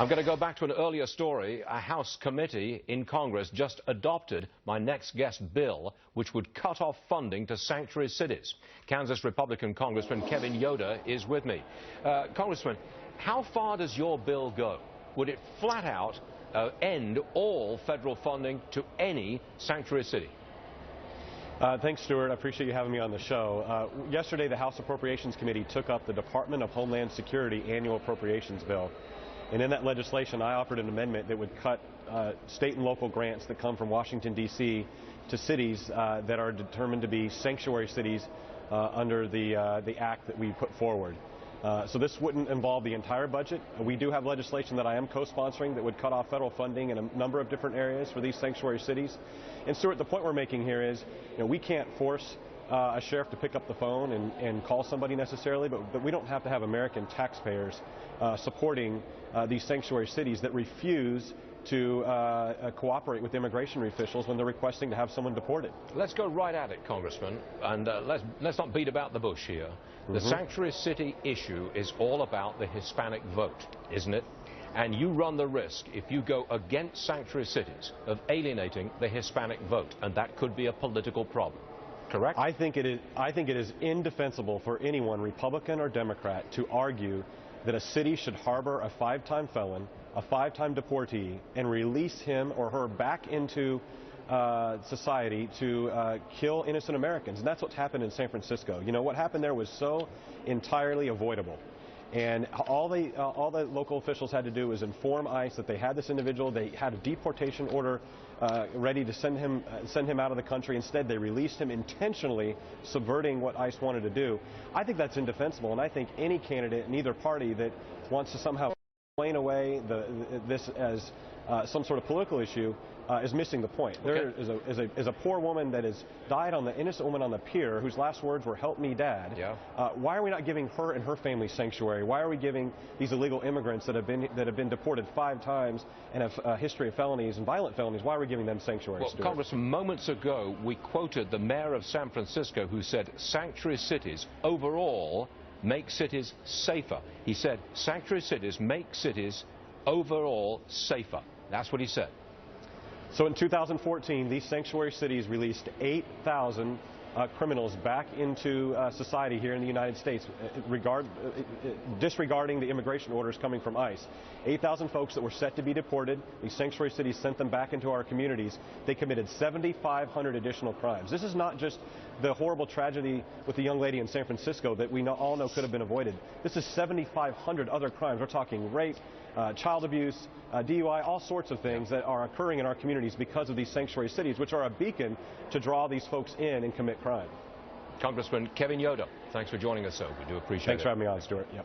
I'm going to go back to an earlier story. A House committee in Congress just adopted my next guest bill, which would cut off funding to sanctuary cities. Kansas Republican Congressman Kevin Yoder is with me. Congressman, how far does your bill go? Would it flat out end all federal funding to any sanctuary city? Thanks, Stuart. I appreciate you having me on the show. Yesterday, the House Appropriations Committee took up the Department of Homeland Security annual appropriations bill. And in that legislation, I offered an amendment that would cut state and local grants that come from Washington, D.C. to cities that are determined to be sanctuary cities under the act that we put forward. So this wouldn't involve the entire budget. We do have legislation that I am co-sponsoring that would cut off federal funding in a number of different areas for these sanctuary cities. And Stuart, the point we're making here is, we can't force a sheriff to pick up the phone and call somebody necessarily, but we don't have to have American taxpayers supporting these sanctuary cities that refuse to cooperate with immigration officials when they're requesting to have someone deported. Let's go right at it, Congressman, and let's not beat about the bush here. The sanctuary city issue is all about the Hispanic vote, isn't it? And you run the risk, if you go against sanctuary cities, of alienating the Hispanic vote, and that could be a political problem. Correct? I think it is indefensible for anyone, Republican or Democrat, to argue that a city should harbor a 5-time felon, a 5-time deportee, and release him or her back into society to kill innocent Americans. And that's what's happened in San Francisco. What happened there was so entirely avoidable. And all the local officials had to do was inform ICE that they had this individual. They had a deportation order ready to send him out of the country. Instead, they released him, intentionally subverting what ICE wanted to do. I think that's indefensible, and I think any candidate in either party that wants to somehow explain away this as some sort of political issue is missing the point. Okay. There is a poor woman that has died an innocent woman on the pier whose last words were, "Help me, Dad." Yeah. Why are we not giving her and her family sanctuary? Why are we giving these illegal immigrants that have been deported 5 times and have a history of felonies and violent felonies? Why are we giving them sanctuary? Well, Congressman, moments ago we quoted the mayor of San Francisco, who said sanctuary cities overall make cities safer. He said sanctuary cities make cities overall safer. That's what he said. So in 2014, these sanctuary cities released 8,000 criminals back into society here in the United States, disregarding the immigration orders coming from ICE. 8,000 folks that were set to be deported. These sanctuary cities sent them back into our communities. They committed 7,500 additional crimes. This is not just the horrible tragedy with the young lady in San Francisco that we all know could have been avoided. This is 7,500 other crimes. We're talking rape, child abuse, DUI, all sorts of things that are occurring in our communities because of these sanctuary cities, which are a beacon to draw these folks in and commit crime. Congressman Kevin Yoder, thanks for joining us, sir. We do appreciate it. Thanks for having me on, Stuart. Yep.